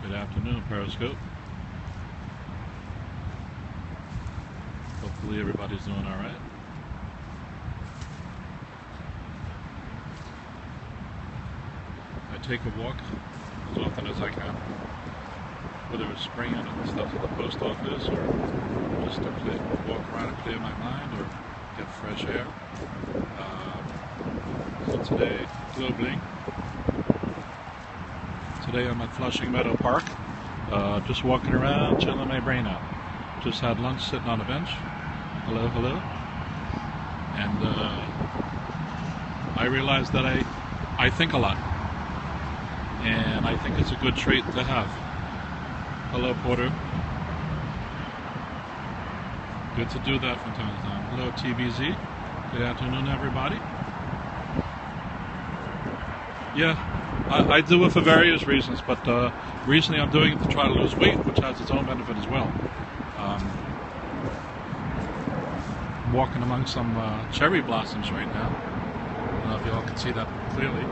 Good afternoon, Periscope. Hopefully everybody's doing all right. I take a walk as often as I can, whether it's springing and stuff at the post office or just to walk around and clear my mind or get fresh air. So today, globally, today I'm at Flushing Meadow Park, just walking around, chilling my brain out. Just had lunch sitting on a bench. Hello, hello. And I realized that I think a lot. And I think it's a good trait to have. Hello, Porter. Good to do that from time to time. Hello, TBZ. Good afternoon, everybody. Yeah, I do it for various reasons, but recently I'm doing it to try to lose weight, which has its own benefit as well. I'm walking among some cherry blossoms right now. I don't know if you all can see that clearly.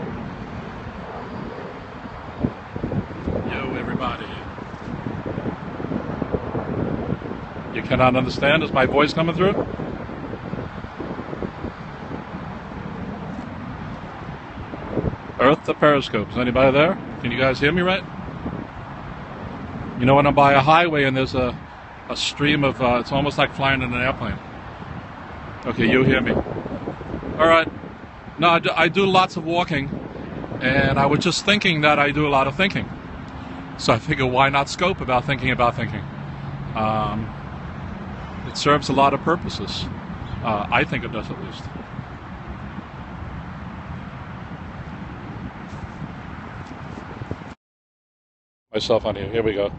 Yo, everybody. You cannot understand? Is my voice coming through? Earth to Periscope. Is anybody there? Can you guys hear me right? You know, when I'm by a highway and there's a stream of, it's almost like flying in an airplane. Okay, you hear me. All right. No, I do lots of walking, and I was just thinking that I do a lot of thinking. So I figure, why not scope about thinking about thinking? It serves a lot of purposes. I think it does, at least. Myself on here we go.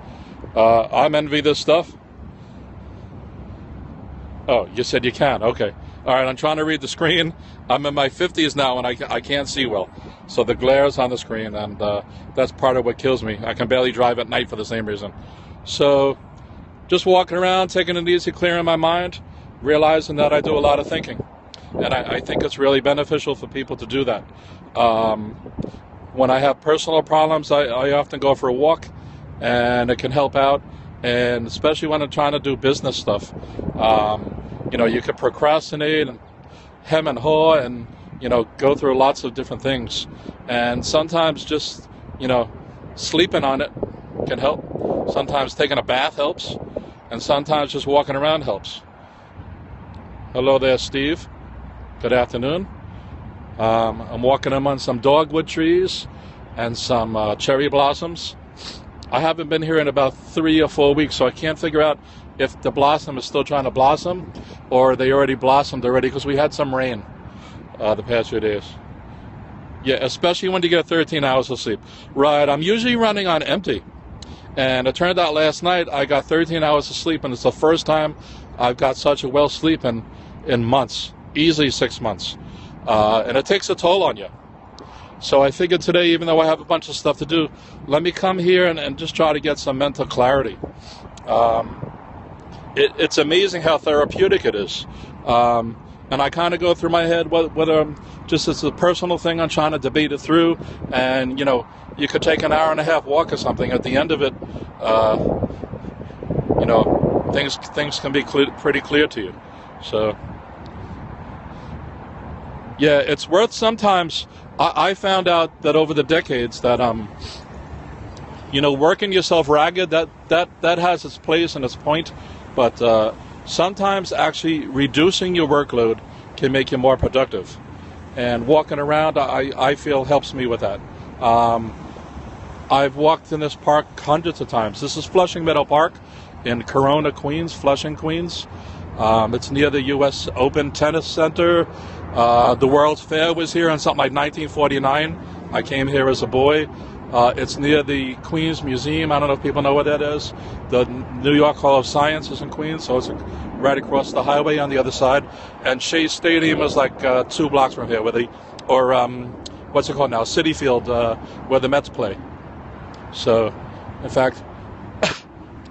I'm EnvyThisStuff. Oh, you said you can. Okay. All right, I'm trying to read the screen. I'm in my 50s now, and I can't see well. So the glare's on the screen, and that's part of what kills me. I can barely drive at night for the same reason. So just walking around, taking it easy, clearing my mind, realizing that I do a lot of thinking. And I think it's really beneficial for people to do that. When I have personal problems, I often go for a walk, and it can help out. And especially when I'm trying to do business stuff, you know, you could procrastinate and hem and haw and, you know, go through lots of different things. And sometimes just, you know, sleeping on it can help. Sometimes taking a bath helps. And sometimes just walking around helps. Hello there, Steve. Good afternoon. I'm walking among some dogwood trees and some cherry blossoms. I haven't been here in about 3 or 4 weeks, so I can't figure out if the blossom is still trying to blossom or they already blossomed already, because we had some rain the past few days. Yeah, especially when you get 13 hours of sleep. Right, I'm usually running on empty. And it turned out last night I got 13 hours of sleep, and it's the first time I've got such a well sleep in months, easily 6 months. And it takes a toll on you. So I figured today, even though I have a bunch of stuff to do, let me come here and just try to get some mental clarity. It's amazing how therapeutic it is. And I kind of go through my head whether just it's a personal thing I'm trying to debate it through. And, you know, you could take an hour and a half walk or something. At the end of it, you know, things can be pretty clear to you. So, yeah, it's worth sometimes. I found out that over the decades that, you know, working yourself ragged, that has its place and its point. But sometimes actually reducing your workload can make you more productive. And walking around, I feel, helps me with that. I've walked in this park hundreds of times. This is Flushing Meadow Park in Corona, Queens, Flushing, Queens. It's near the U.S. Open Tennis Center. The World's Fair was here in something like 1949. I came here as a boy. It's near the Queens Museum. I don't know if people know what that is. The New York Hall of Science is in Queens, so it's right across the highway on the other side. And Shea Stadium is like 2 blocks from here, what's it called now? Citi Field, where the Mets play. So, in fact,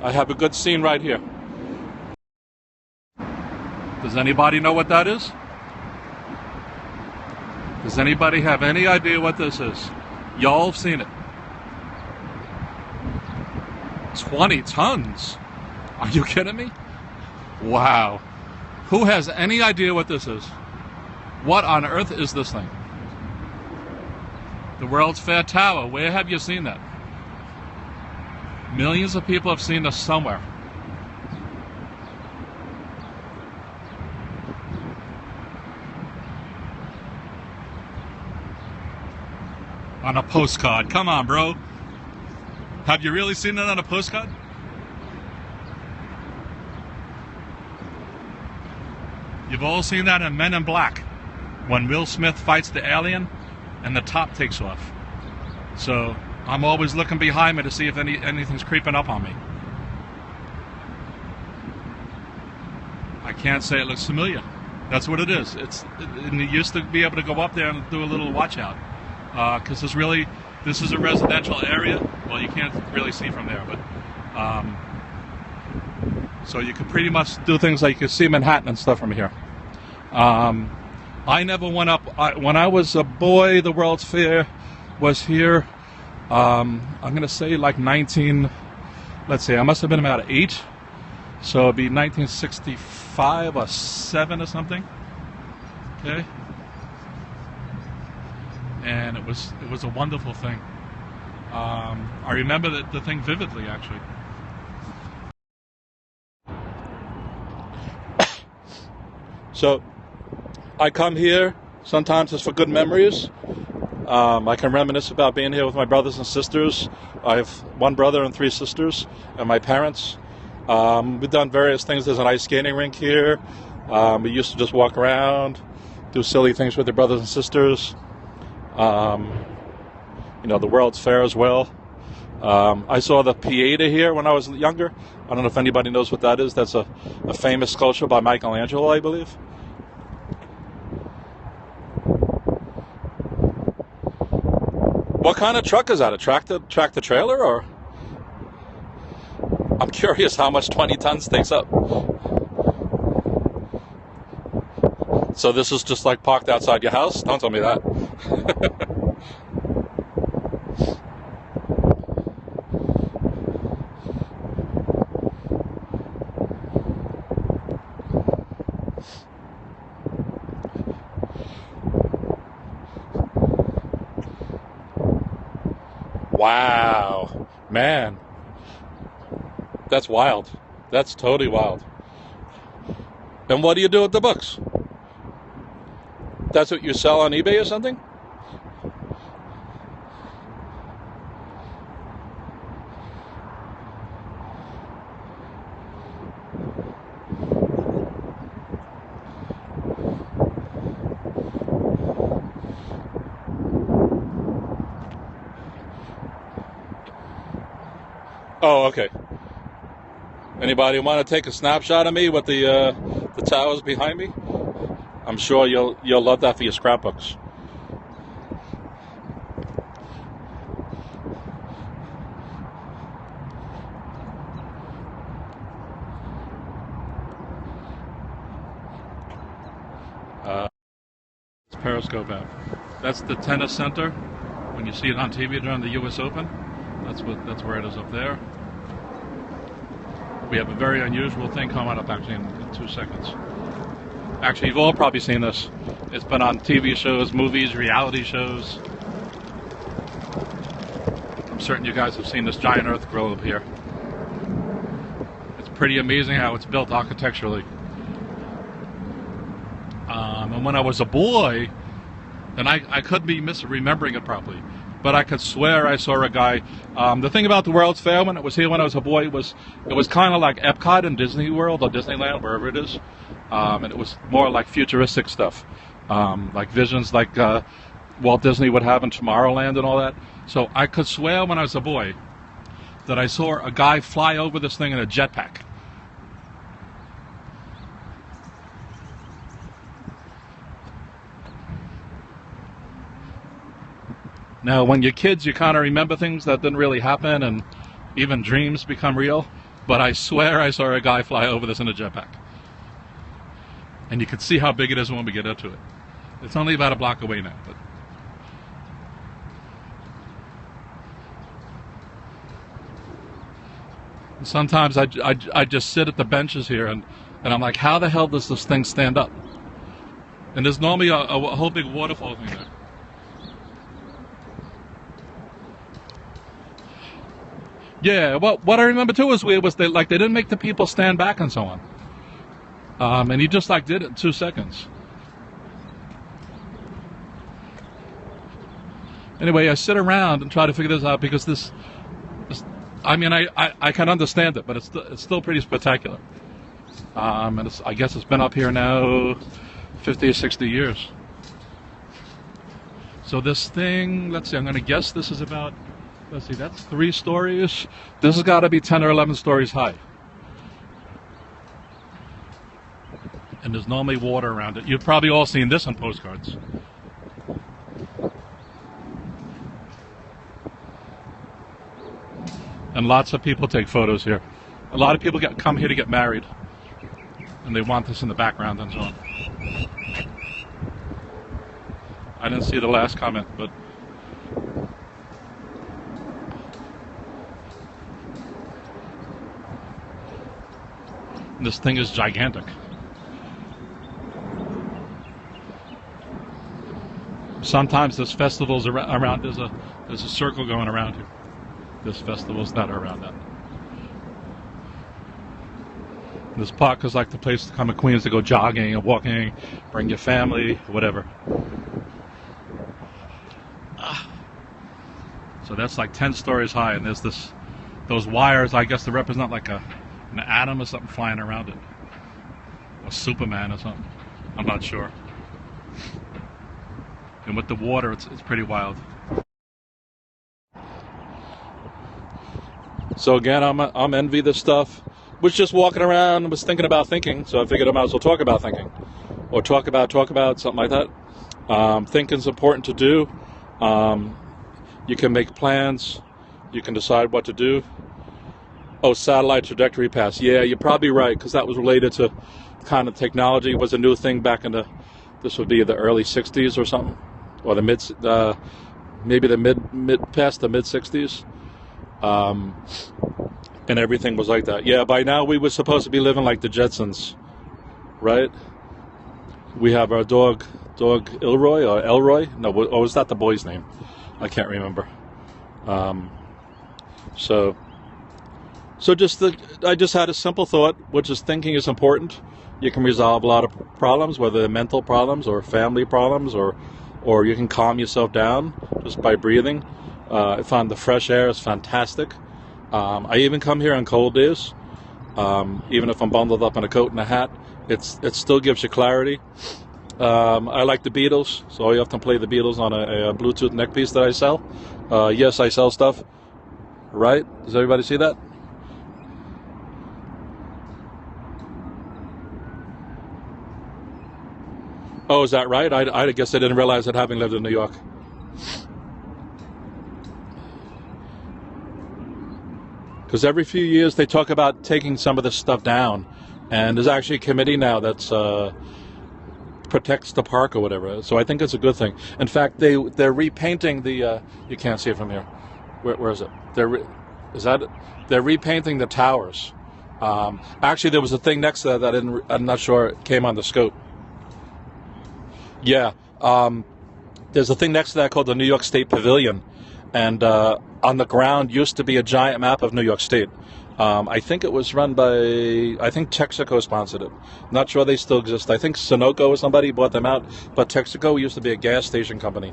I have a good scene right here. Does anybody know what that is? Does anybody have any idea what this is? Y'all have seen it. 20 tons? Are you kidding me? Wow. Who has any idea what this is? What on earth is this thing? The World's Fair Tower. Where have you seen that? Millions of people have seen this somewhere. On a postcard. Come on, bro. Have you really seen it on a postcard? You've all seen that in Men in Black, when Will Smith fights the alien and the top takes off. So I'm always looking behind me to see if anything's creeping up on me. I can't say it looks familiar. That's what it is. And you used to be able to go up there and do a little watch out, because this is a residential area. Well, you can't really see from there, but so you could pretty much do things like you see Manhattan and stuff from here. I never went up. When I was a boy, the World's Fair was here. I'm going to say like let's see, I must have been about 8. So it'd be 1965 or 7 or something. Okay. And it was a wonderful thing. I remember the thing vividly, actually. So I come here sometimes just for good memories. I can reminisce about being here with my brothers and sisters. I have 1 brother and 3 sisters, and my parents. We've done various things. There's an ice skating rink here. We used to just walk around, do silly things with the brothers and sisters. The World's Fair as well. I saw the Pieta here when I was younger. I don't know if anybody knows what that is. That's a famous sculpture by Michelangelo, I believe. What kind of truck is that? A tractor trailer, or? I'm curious how much 20 tons takes up. So this is just like parked outside your house? Don't tell me that. Wow, man, that's wild. That's totally wild. And what do you do with the books? That's what you sell on eBay or something? Oh, okay. Anybody want to take a snapshot of me with the towers behind me? I'm sure you'll love that for your scrapbooks. It's Periscope app. That's the tennis center. When you see it on TV during the U.S. Open, that's where it is up there. We have a very unusual thing coming up actually in 2 seconds. Actually, you've all probably seen this. It's been on TV shows, movies, reality shows. I'm certain you guys have seen this giant earth grill up here. It's pretty amazing how it's built architecturally. And when I was a boy, and I could be misremembering it properly, but I could swear I saw a guy. The thing about the World's Fair when it was here when I was a boy it was kind of like Epcot in Disney World or Disneyland, wherever it is. And it was more like futuristic stuff, like visions like Walt Disney would have in Tomorrowland and all that. So I could swear when I was a boy that I saw a guy fly over this thing in a jetpack. Now, when you're kids, you kind of remember things that didn't really happen, and even dreams become real. But I swear I saw a guy fly over this in a jetpack. And you can see how big it is when we get into it. It's only about a block away now. But Sometimes I just sit at the benches here and I'm like, how the hell does this thing stand up? And there's normally a whole big waterfall thing there. Yeah, well, what I remember too was weird was they didn't make the people stand back and so on. And he just like did it in 2 seconds. Anyway, I sit around and try to figure this out because this I mean, I can understand it, but it's still pretty spectacular. And I guess it's been up here now 50 or 60 years. So this thing, let's see, I'm going to guess this is about, let's see, that's 3 stories. This has got to be 10 or 11 stories high. And there's normally water around it. You've probably all seen this on postcards. And lots of people take photos here. A lot of people come here to get married. And they want this in the background and so on. I didn't see the last comment, but this thing is gigantic. Sometimes there's festivals around. There's a circle going around here. There's festivals that are around that. This park is like the place to come in Queens to go jogging and walking, bring your family, whatever. So that's like 10 stories high, and there's those wires, I guess, to represent like an atom or something flying around it. Or Superman or something. I'm not sure. And with the water, it's pretty wild. So again, I'm Envy This Stuff. Was just walking around and was thinking about thinking, so I figured I might as well talk about thinking. Or talk about, something like that. Thinking's important to do. You can make plans. You can decide what to do. Oh, satellite trajectory pass. Yeah, you're probably right, because that was related to kind of technology. It was a new thing back in this would be the early 60s or something. Or maybe past the mid 60s. And everything was like that. Yeah, by now we were supposed to be living like the Jetsons, right? We have our dog Elroy or Elroy. No, or was that the boy's name? I can't remember. So I just had a simple thought, which is thinking is important. You can resolve a lot of problems, whether they're mental problems or family problems, or you can calm yourself down just by breathing. I find the fresh air is fantastic. I even come here on cold days, even if I'm bundled up in a coat and a hat. It still gives you clarity. I like the Beatles, so I often play the Beatles on a Bluetooth neckpiece that I sell. Yes, I sell stuff. Right? Does everybody see that? Oh, is that right? I guess I didn't realize that, having lived in New York. Because every few years they talk about taking some of this stuff down, and there's actually a committee now that's protects the park or whatever. So I think it's a good thing. In fact, they're repainting the. You can't see it from here. Where is it? They're repainting the towers. Actually, there was a thing next to that I'm not sure it came on the scope. Yeah, there's a thing next to that called the New York State Pavilion, and on the ground used to be a giant map of New York State. I think it was run by, I think Texaco sponsored it. Not sure they still exist. I think Sunoco or somebody bought them out, but Texaco used to be a gas company.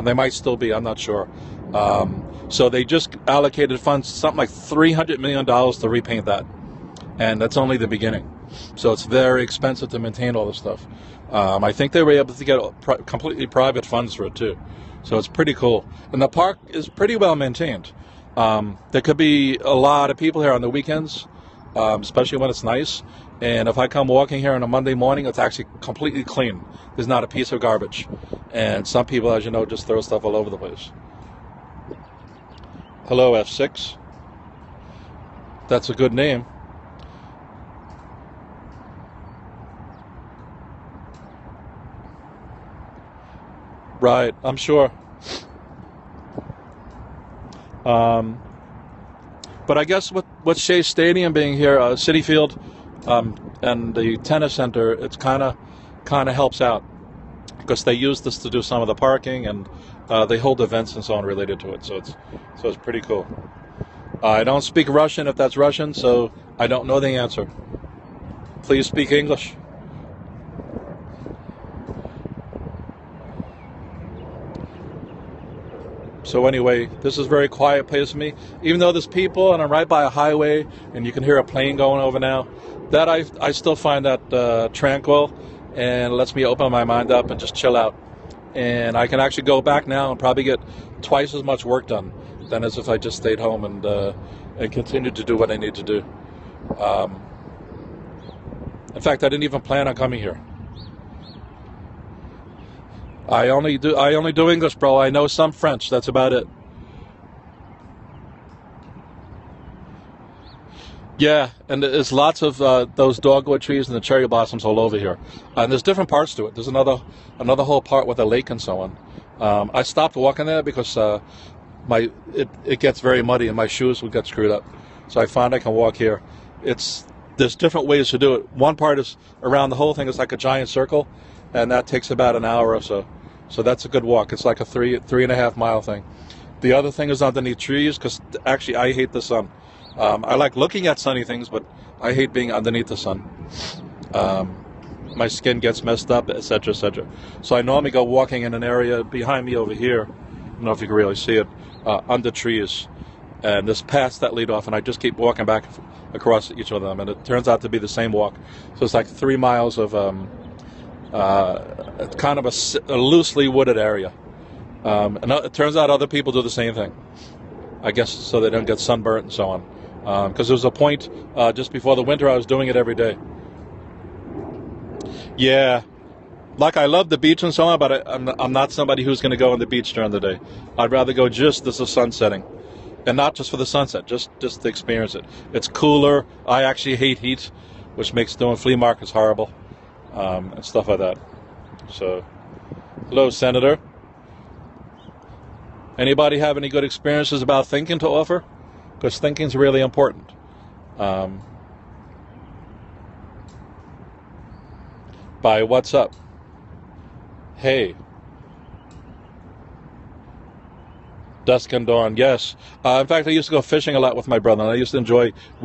They might still be, I'm not sure. So they just allocated funds, something like $300 million to repaint that. And that's only the beginning. So it's very expensive to maintain all this stuff. I think they were able to get completely private funds for it too. So it's pretty cool. And the park is pretty well maintained. There could be a lot of people here on the weekends, especially when it's nice. And if I come walking here on a Monday morning, it's actually completely clean. There's not a piece of garbage. And some people, as you know, just throw stuff all over the place. Hello, F6. That's a good name. Right, I'm sure. But I guess with Shea Stadium being here, Citi Field, and the tennis center, it's kind of helps out because they use this to do some of the parking, and they hold events and so on related to it. So it's pretty cool. I don't speak Russian if that's Russian, so I don't know the answer. Please speak English. So anyway, this is a very quiet place for me. Even though there's people and I'm right by a highway and you can hear a plane going over now, that I still find that tranquil and lets me open my mind up and just chill out. And I can actually go back now and probably get twice as much work done than as if I just stayed home and continued to do what I need to do. In fact, I didn't even plan on coming here. I only do English, bro. I know some French. That's about it. Yeah, and there's lots of those dogwood trees and the cherry blossoms all over here. And there's different parts to it. There's another whole part with a lake and so on. I stopped walking there because it gets very muddy and my shoes would get screwed up. So I found I can walk here. There's different ways to do it. One part is around the whole thing is like a giant circle, and that takes about an hour or so. So that's a good walk. It's like a 3.5 mile thing. The other thing is underneath trees because actually I hate the sun. I like looking at sunny things, but I hate being underneath the sun. My skin gets messed up, etc., etc. So I normally go walking in an area behind me over here. I don't know if you can really see it, under trees. And there's paths that lead off, and I just keep walking back across each of them. And it turns out to be the same walk. So it's like 3 miles of kind of a loosely wooded area. And it turns out other people do the same thing, I guess, so they don't get sunburnt and so on. Because there was a point just before the winter I was doing it every day. Yeah, like I love the beach and so on, but I'm not somebody who's going to go on the beach during the day. I'd rather go just as the sun's setting. And not just for the sunset, just to experience it. It's cooler. I actually hate heat, which makes doing flea markets horrible. And stuff like that. So, hello, Senator. Anybody have any good experiences about thinking to offer? Because thinking's really important. By what's up? Hey. Dusk and dawn, yes. In fact, I used to go fishing a lot with my brother, and we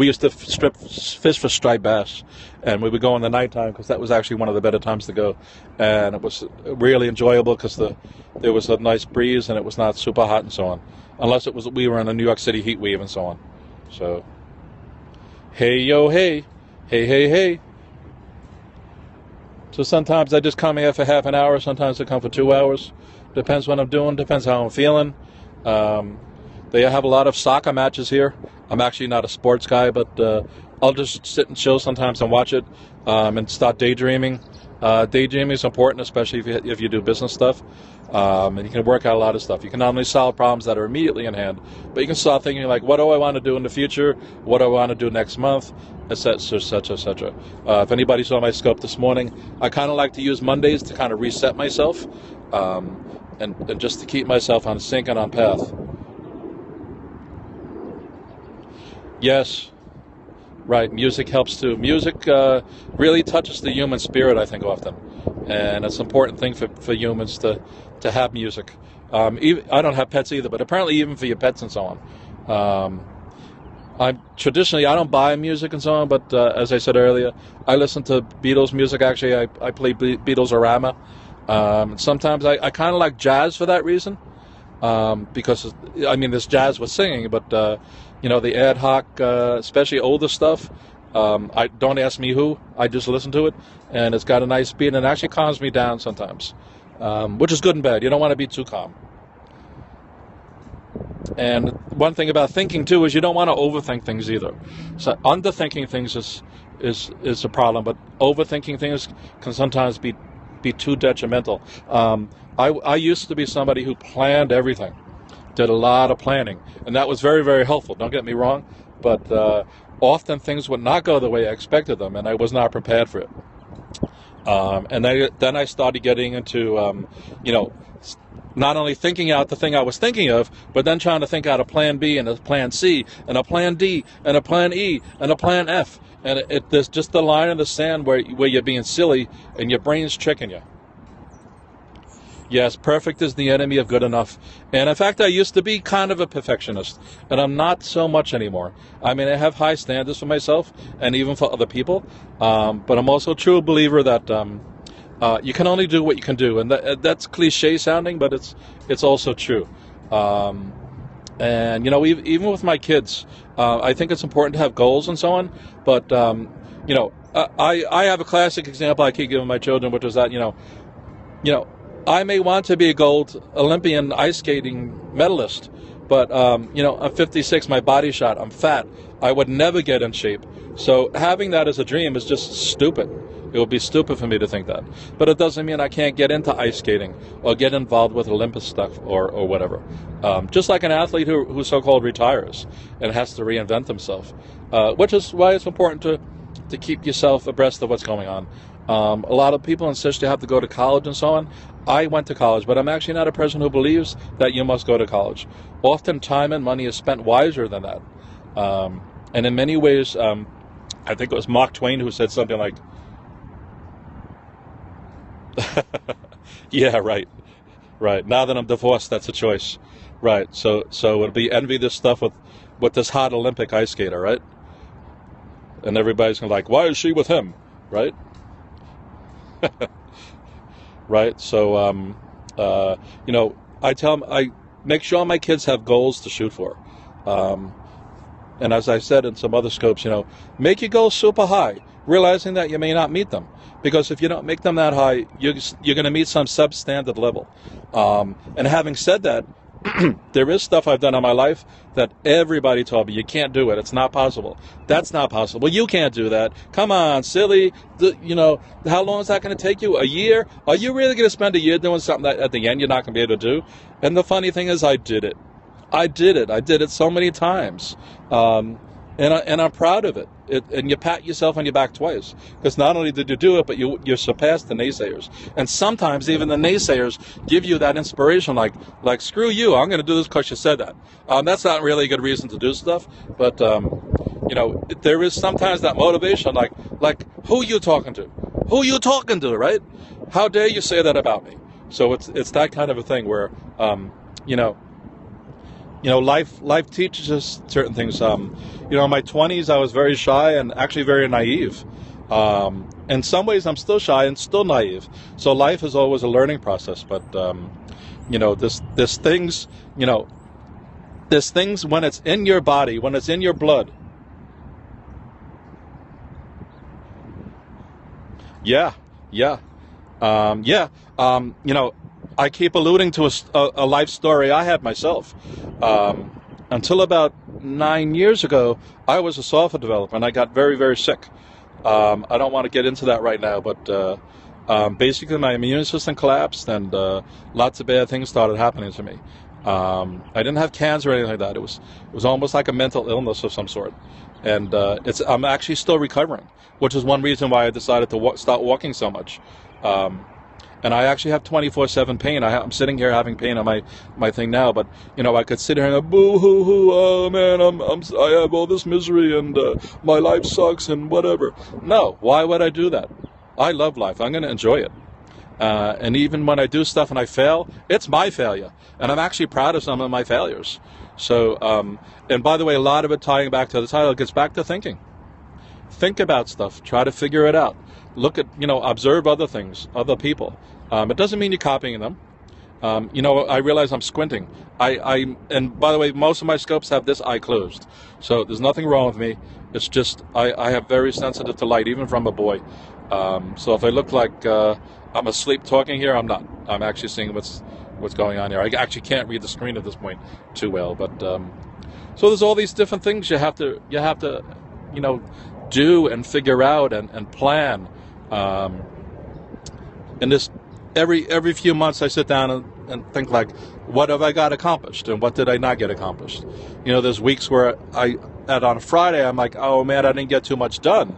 used to fish for striped bass, and we would go in the nighttime because that was actually one of the better times to go, and it was really enjoyable because there was a nice breeze and it was not super hot and so on, unless we were in a New York City heat wave and so on. So, hey, yo, hey, hey, hey, hey. So sometimes I just come here for half an hour, sometimes I come for 2 hours. Depends what I'm doing, depends how I'm feeling. They have a lot of soccer matches here. I'm actually not a sports guy, but I'll just sit and chill sometimes and watch it and start daydreaming. Daydreaming is important, especially if you do business stuff. And you can work out a lot of stuff. You can not only solve problems that are immediately in hand, but you can start thinking like, what do I want to do in the future? What do I want to do next month? Etc., etc., etc. If anybody saw my scope this morning, I kind of like to use Mondays to kind of reset myself. And just to keep myself on sync and on path. Yes, right, music helps too. Music really touches the human spirit, I think, often. And it's an important thing for humans to have music. I don't have pets either, but apparently even for your pets and so on. I don't buy music and so on, but as I said earlier, I listen to Beatles music. Actually, I play Beatles-orama. Sometimes I kind of like jazz for that reason, because there's jazz with singing, but the ad hoc, especially older stuff. I don't ask me who. I just listen to it, and it's got a nice beat, and it actually calms me down sometimes, which is good and bad. You don't want to be too calm. And one thing about thinking too is you don't want to overthink things either. So underthinking things is a problem, but overthinking things can sometimes be too detrimental. I used to be somebody who planned everything, did a lot of planning, and that was very, very helpful. Don't get me wrong, but often things would not go the way I expected them, and I was not prepared for it. And then I started getting into, not only thinking out the thing I was thinking of, but then trying to think out a plan B and a plan C and a plan D and a plan E and a plan F. And there's just the line in the sand where you're being silly and your brain's tricking you. Yes, perfect is the enemy of good enough. And in fact, I used to be kind of a perfectionist, and I'm not so much anymore. I mean, I have high standards for myself and even for other people, but I'm also a true believer that you can only do what you can do. And that's cliche sounding, but it's also true. And, even with my kids, I think it's important to have goals and so on, but, I have a classic example I keep giving my children, which is that, I may want to be a gold Olympian ice skating medalist, but, I'm 56, my body's shot, I'm fat, I would never get in shape. So having that as a dream is just stupid. It would be stupid for me to think that. But it doesn't mean I can't get into ice skating or get involved with Olympic stuff or whatever. Just like an athlete who so-called retires and has to reinvent himself, which is why it's important to keep yourself abreast of what's going on. A lot of people insist you have to go to college and so on. I went to college, but I'm actually not a person who believes that you must go to college. Often time and money is spent wiser than that. And in many ways, I think it was Mark Twain who said something like, yeah, right. Now that I'm divorced, that's a choice. Right. So it'll be envy this stuff with this hot Olympic ice skater, right? And everybody's gonna like, why is she with him? Right? Right. So I make sure my kids have goals to shoot for. And as I said in some other scopes, make your goals super high, realizing that you may not meet them. Because if you don't make them that high, you're going to meet some substandard level. And having said that, there is stuff I've done in my life that everybody told me, you can't do it. It's not possible. That's not possible. You can't do that. Come on, silly. How long is that going to take you? A year? Are you really going to spend a year doing something that at the end you're not going to be able to do? And the funny thing is, I did it. I did it so many times. And I'm proud of it. And you pat yourself on your back twice. Because not only did you do it, but you surpassed the naysayers. And sometimes even the naysayers give you that inspiration, like screw you, I'm going to do this because you said that. That's not really a good reason to do stuff. But, there is sometimes that motivation, like who you talking to? Who you talking to, right? How dare you say that about me? So it's that kind of a thing where, life teaches us certain things. In my 20s, I was very shy and actually very naive. In some ways, I'm still shy and still naive. So life is always a learning process. But, there's things when it's in your body, when it's in your blood. Yeah. I keep alluding to a life story I had myself. Until about 9 years ago, I was a software developer, and I got very, very sick. I don't want to get into that right now, but basically my immune system collapsed, and lots of bad things started happening to me. I didn't have cancer or anything like that. It was almost like a mental illness of some sort, and I'm actually still recovering, which is one reason why I decided to start walking so much. And I actually have 24/7 pain. I'm sitting here having pain on my thing now, but I could sit here and go, boo hoo hoo, oh man, I have all this misery and my life sucks and whatever. No, why would I do that? I love life. I'm going to enjoy it. And even when I do stuff and I fail, it's my failure, and I'm actually proud of some of my failures. So, and by the way, a lot of it tying back to the title gets back to thinking. Think about stuff. Try to figure it out. Look at, observe other things, other people. It doesn't mean you're copying them. I realize I'm squinting. And by the way, most of my scopes have this eye closed. So there's nothing wrong with me. It's just, I have very sensitive to light, even from a boy. So if I look like I'm asleep talking here, I'm not. I'm actually seeing what's going on here. I actually can't read the screen at this point too well. But so there's all these different things you have to do and figure out and plan. And this every few months I sit down and think like, what have I got accomplished and what did I not get accomplished? There's weeks where on Friday I'm like, oh man, I didn't get too much done.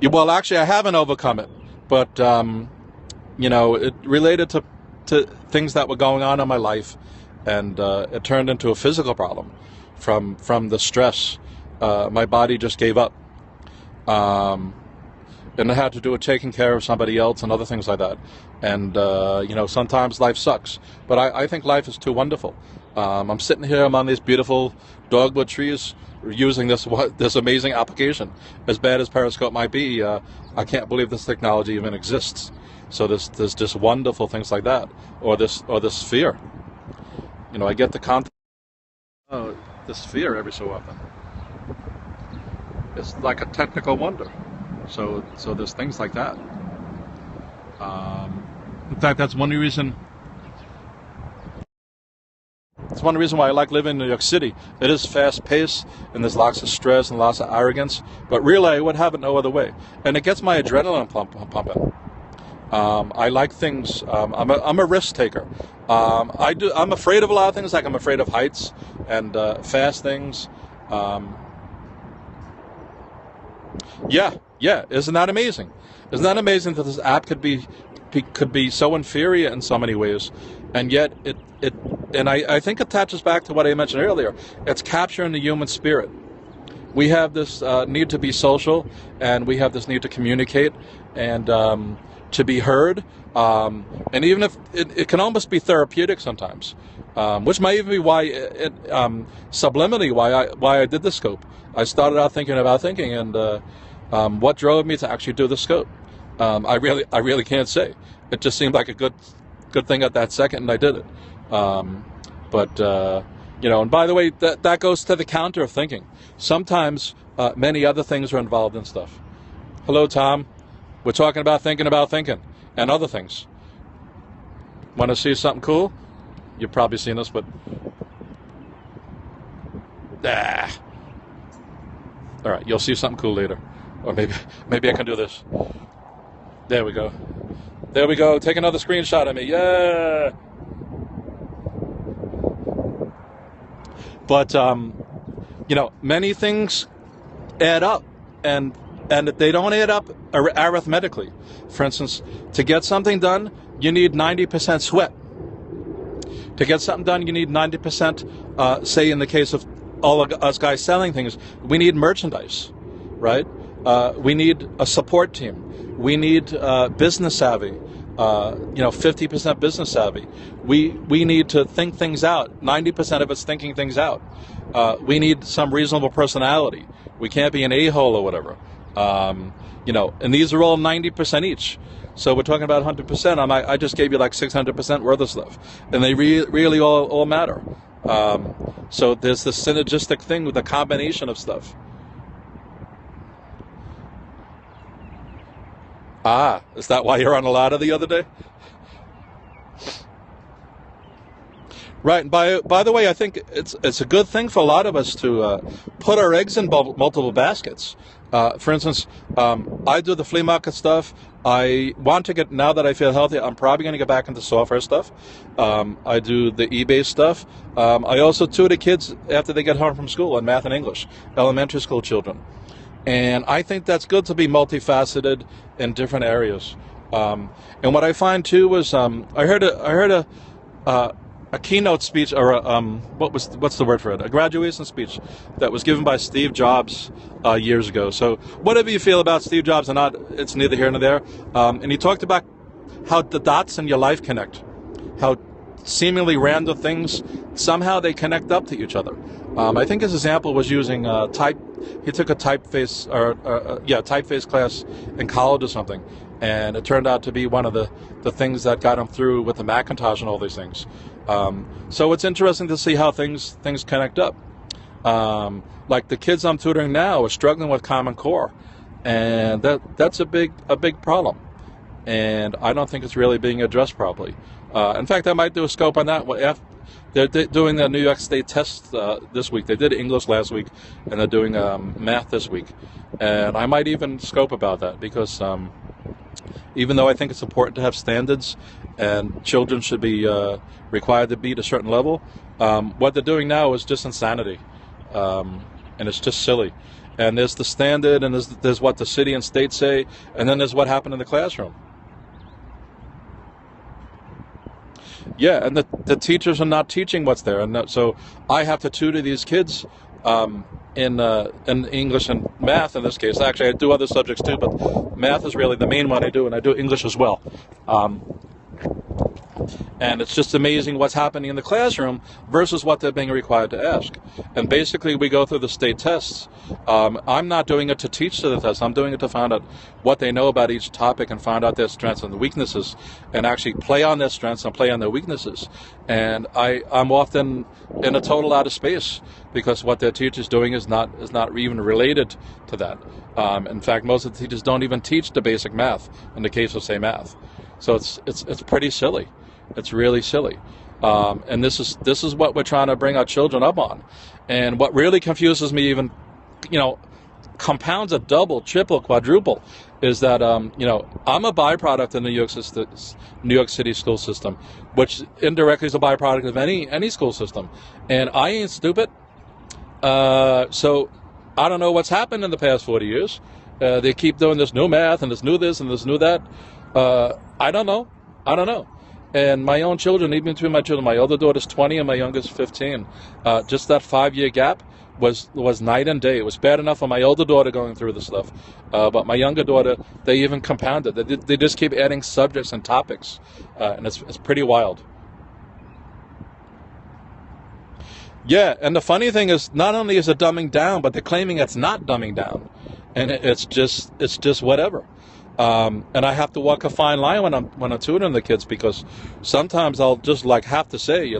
Well, actually I haven't overcome it, but it related to things that were going on in my life, and it turned into a physical problem from the stress. My body just gave up. And it had to do with taking care of somebody else and other things like that. And, sometimes life sucks. But I think life is too wonderful. I'm sitting here among these beautiful dogwood trees using this amazing application. As bad as Periscope might be, I can't believe this technology even exists. So there's just wonderful things like that. Or this sphere. I get the content of the sphere every so often. It's like a technical wonder. So there's things like that. In fact, that's one reason. It's one reason why I like living in New York City. It is fast-paced, and there's lots of stress and lots of arrogance. But really, I would have it no other way. And it gets my adrenaline pumping. I like things. I'm a risk taker. I'm afraid of a lot of things. Like I'm afraid of heights and fast things. Yeah. Isn't that amazing? Isn't that amazing that this app could be so inferior in so many ways, and yet I think it attaches back to what I mentioned earlier. It's capturing the human spirit. We have this need to be social, and we have this need to communicate and to be heard. And even if it can almost be therapeutic sometimes, which might even be why subliminally why I did the scope. I started out thinking about thinking, and what drove me to actually do the scope? I really can't say. It just seemed like a good thing at that second, and I did it. And by the way, that goes to the counter of thinking. Sometimes many other things are involved in stuff. Hello, Tom. We're talking about thinking and other things. Want to see something cool? You've probably seen this, but all right, you'll see something cool later. Or maybe I can do this. There we go. Take another screenshot of me. Yeah. But many things add up, and they don't add up arithmetically. For instance, to get something done, you need 90% sweat. To get something done, you need 90%. Say in the case of all of us guys selling things, we need merchandise, right? We need a support team. We need business savvy. 50% business savvy. We need to think things out. 90% of it's thinking things out. We need some reasonable personality. We can't be an a-hole or whatever. And these are all 90% each. So we're talking about 100%. I just gave you like 600% worth of stuff, and they really all matter. So there's this synergistic thing with a combination of stuff. Is that why you're on a ladder the other day? Right. And by the way, I think it's a good thing for a lot of us to put our eggs in multiple baskets. For instance, I do the flea market stuff. I want to get, now that I feel healthy, I'm probably going to get back into software stuff. I do the eBay stuff. I also tutor kids after they get home from school in math and English, elementary school children. And I think that's good to be multifaceted in different areas. And what I find too was I heard a keynote speech, or what's the word for it? A graduation speech that was given by Steve Jobs years ago. So whatever you feel about Steve Jobs or not, it's neither here nor there. And he talked about how the dots in your life connect, how seemingly random things somehow they connect up to each other. I think his example was using He took a typeface typeface class in college or something, and it turned out to be one of the things that got him through with the Macintosh and all these things. So it's interesting to see how things connect up. Like the kids I'm tutoring now are struggling with Common Core, and that's a big problem. And I don't think it's really being addressed properly. In fact, I might do a scope on that. They're doing the New York State test this week. They did English last week, and they're doing math this week. And I might even scope about that, because even though I think it's important to have standards and children should be required to be at a certain level, what they're doing now is just insanity. And it's just silly. And there's the standard, and there's what the city and state say, and then there's what happened in the classroom. Yeah, and the teachers are not teaching what's there, and so I have to tutor these kids in English and math in this case. Actually, I do other subjects too, but math is really the main one I do, and I do English as well. And it's just amazing what's happening in the classroom versus what they're being required to ask. And basically, we go through the state tests. I'm not doing it to teach to the test. I'm doing it to find out what they know about each topic and find out their strengths and weaknesses, and actually play on their strengths and play on their weaknesses. And I'm often in a total out of space because what their teacher's doing is not even related to that. In fact, most of the teachers don't even teach the basic math in the case of, say, math. So it's pretty silly. It's really silly. And this is what we're trying to bring our children up on. And what really confuses me, even, compounds a double, triple, quadruple, is that, I'm a byproduct of the New York City school system, which indirectly is a byproduct of any school system. And I ain't stupid. So I don't know what's happened in the past 40 years. They keep doing this new math and this new this and this new that. I don't know. And my own children, even between my children, my older daughter's 20 and my youngest 15. Just that 5-year gap was night and day. It was bad enough for my older daughter going through the stuff, but my younger daughter, they even compounded. They just keep adding subjects and topics, and it's pretty wild. Yeah, and the funny thing is, not only is it dumbing down, but they're claiming it's not dumbing down, and it's just whatever. And I have to walk a fine line when I'm tutoring the kids, because sometimes I'll just have to say,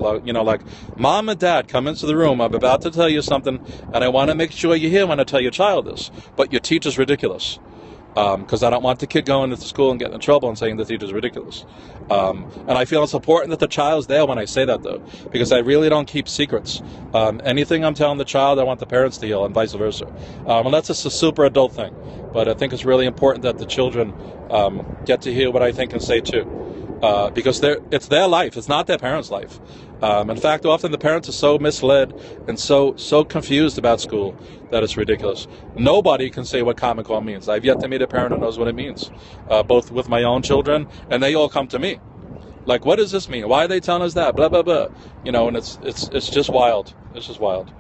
Mom and Dad, come into the room. I'm about to tell you something, and I want to make sure you hear when I tell your child this. But your teacher's ridiculous, because I don't want the kid going into school and getting in trouble and saying the teacher's ridiculous. And I feel it's important that the child's there when I say that, though, because I really don't keep secrets. Anything I'm telling the child, I want the parents to hear, and vice versa. And that's just a super adult thing. But I think it's really important that the children get to hear what I think and say too, because it's their life. It's not their parents' life. In fact, often the parents are so misled and so confused about school that it's ridiculous. Nobody can say what Common Core means. I've yet to meet a parent who knows what it means, both with my own children, and they all come to me. Like, what does this mean? Why are they telling us that? Blah, blah, blah. And it's just wild. It's just wild.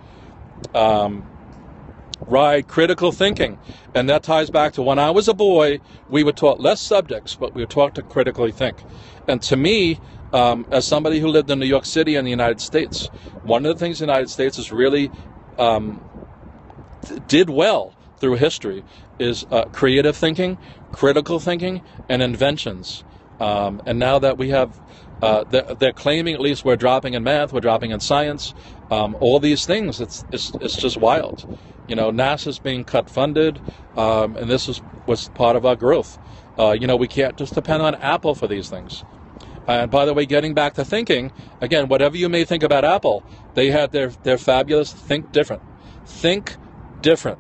Right, critical thinking. And that ties back to when I was a boy, we were taught less subjects, but we were taught to critically think. And to me, as somebody who lived in New York City and the United States, one of the things the United States is really did well through history is creative thinking, critical thinking, and inventions. And now that we have, they're claiming at least we're dropping in math, we're dropping in science, all these things. It's just wild. NASA's being cut funded, and this was part of our growth. We can't just depend on Apple for these things. And by the way, getting back to thinking, again, whatever you may think about Apple, they had their fabulous Think Different. Think different.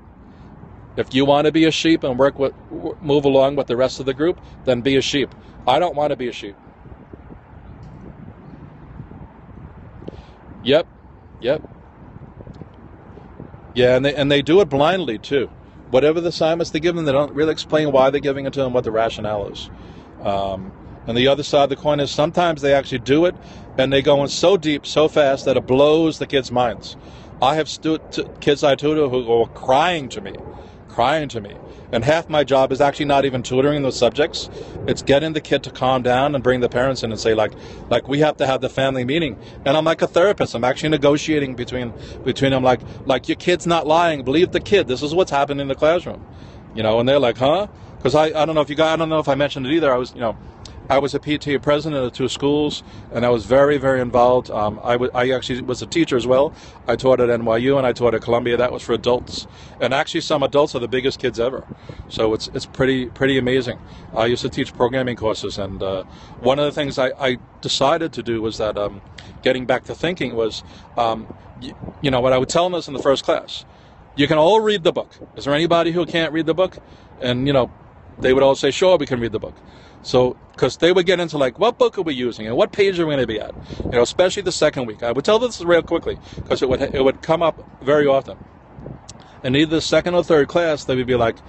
If you want to be a sheep and move along with the rest of the group, then be a sheep. I don't want to be a sheep. Yep. Yeah, and they do it blindly too. Whatever the assignments they give them, they don't really explain why they're giving it to them, what the rationale is. And the other side of the coin is sometimes they actually do it, and they go in so deep, so fast that it blows the kids' minds. I have kids I tutor who are crying to me. And half my job is actually not even tutoring those subjects. It's getting the kid to calm down and bring the parents in and say, like we have to have the family meeting. And I'm like a therapist. I'm actually negotiating between them, like your kid's not lying. Believe the kid. This is what's happening in the classroom. And they're like, huh? Because I don't know if I mentioned it either. I was a PTA president of 2 schools, and I was very, very involved. I actually was a teacher as well. I taught at NYU and I taught at Columbia. That was for adults, and actually some adults are the biggest kids ever. So it's pretty amazing. I used to teach programming courses, and one of the things I decided to do was that getting back to thinking was, what I would tell them is in the first class, you can all read the book. Is there anybody who can't read the book? And they would all say, sure, we can read the book. So, because they would get into what book are we using and what page are we going to be at? Especially the second week. I would tell this real quickly because it would come up very often. And either the second or third class, they would be like,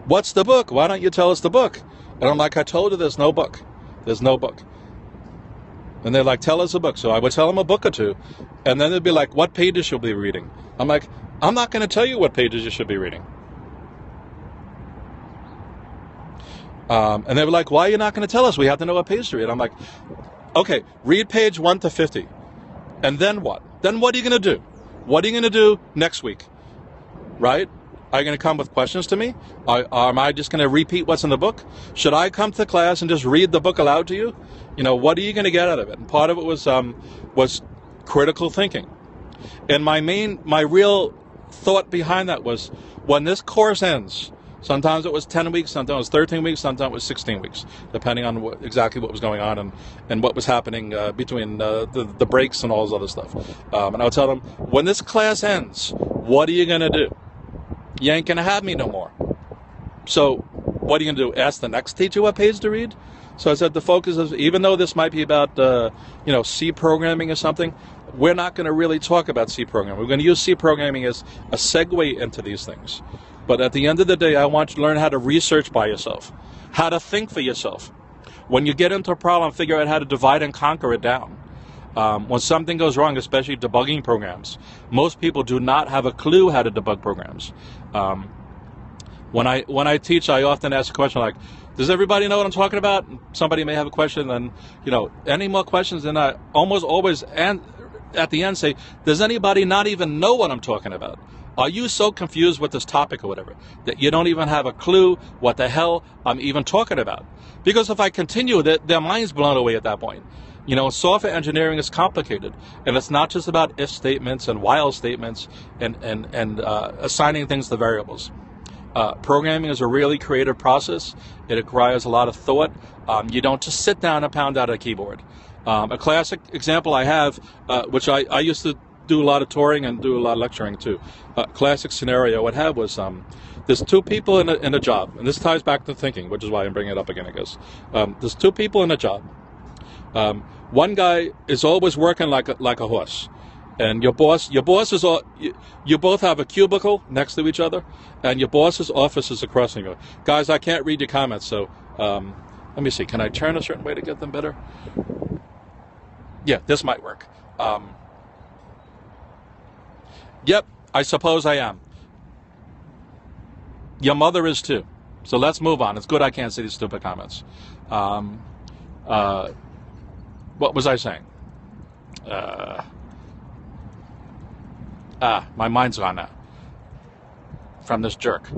what's the book? Why don't you tell us the book? And I'm like, I told you there's no book. There's no book. And they're like, tell us a book. So I would tell them a book or two. And then they'd be like, what pages should we be reading? I'm like, I'm not going to tell you what pages you should be reading. And they were like, why are you not going to tell us? We have to know what page to read. I'm like, okay, read page 1 to 50. And then what? Then what are you going to do? What are you going to do next week? Right? Are you going to come with questions to me? Am I just going to repeat what's in the book? Should I come to class and just read the book aloud to you? You know, what are you going to get out of it? And part of it was critical thinking. And my real thought behind that was, when this course ends, sometimes it was 10 weeks, sometimes it was 13 weeks, sometimes it was 16 weeks, depending on exactly what was going on and what was happening between the breaks and all this other stuff. And I would tell them, when this class ends, what are you going to do? You ain't going to have me no more. So what are you going to do? Ask the next teacher what page to read? So I said the focus is, even though this might be about C programming or something, we're not going to really talk about C programming. We're going to use C programming as a segue into these things. But at the end of the day, I want you to learn how to research by yourself, how to think for yourself. When you get into a problem, figure out how to divide and conquer it down. When something goes wrong, especially debugging programs, most people do not have a clue how to debug programs. When I teach, I often ask a question like, does everybody know what I'm talking about? Somebody may have a question, and any more questions? And I almost always, and at the end, say, does anybody not even know what I'm talking about? Are you so confused with this topic or whatever that you don't even have a clue what the hell I'm even talking about? Because if I continue, their mind's blown away at that point. Software engineering is complicated, and it's not just about if statements and while statements and assigning things to variables. Programming is a really creative process. It requires a lot of thought. You don't just sit down and pound out a keyboard. A classic example I have, which I used to do a lot of touring and do a lot of lecturing too. Classic scenario I had was there's two people in a job, and this ties back to thinking, which is why I'm bringing it up again, I guess. There's two people in a job. One guy is always working like a horse, and your boss is all. You both have a cubicle next to each other, and your boss's office is across from you. Guys, I can't read your comments, so let me see. Can I turn a certain way to get them better? Yeah, this might work. Yep, I suppose I am. Your mother is too. So let's move on. It's good I can't see these stupid comments. What was I saying? My mind's gone now. From this jerk.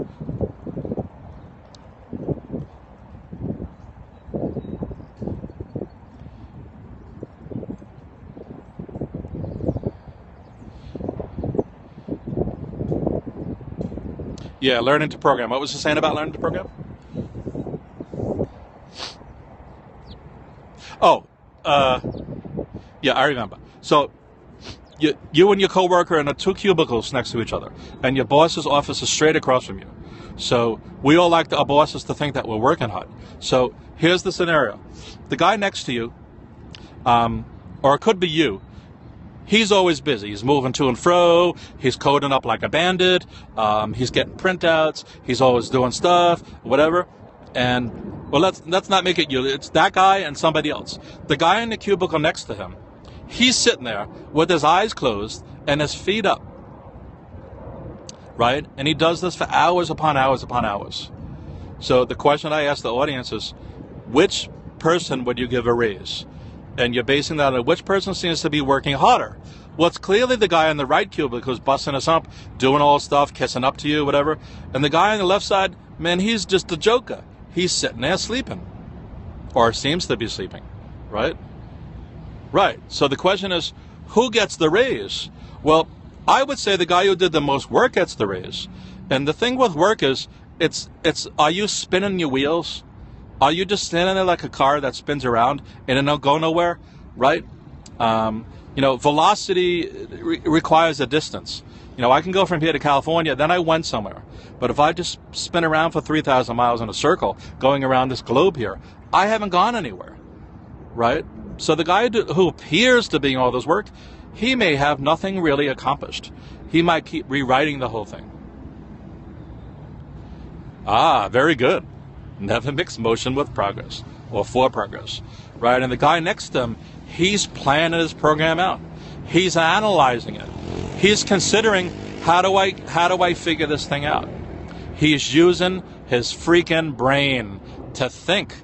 Yeah, learning to program. What was he saying about learning to program? Oh, yeah, I remember. So you and your coworker are in two cubicles next to each other, and your boss's office is straight across from you. So we all like our bosses to think that we're working hard. So here's the scenario. The guy next to you, or it could be you, he's always busy. He's moving to and fro. He's coding up like a bandit. He's getting printouts. He's always doing stuff, whatever. And, well, let's not make it you. It's that guy and somebody else. The guy in the cubicle next to him, he's sitting there with his eyes closed and his feet up. Right? And he does this for hours upon hours upon hours. So the question I ask the audience is, which person would you give a raise? And you're basing that on which person seems to be working harder. Well, it's clearly the guy on the right cubicle who's busting us up, doing all stuff, kissing up to you, whatever. And the guy on the left side, man, he's just a joker. He's sitting there sleeping. Or seems to be sleeping. Right? Right. So the question is, who gets the raise? Well, I would say the guy who did the most work gets the raise. And the thing with work is, it's are you spinning your wheels? Are you just standing there like a car that spins around and it don't go nowhere, right? Velocity requires a distance. I can go from here to California, then I went somewhere. But if I just spin around for 3,000 miles in a circle, going around this globe here, I haven't gone anywhere, right? So the guy who appears to be doing all this work, he may have nothing really accomplished. He might keep rewriting the whole thing. Very good. Never mix motion with progress, or for progress, right? And the guy next to him, He's planning his program out. He's analyzing it. He's considering, how do I figure this thing out? He's using his freaking brain to think,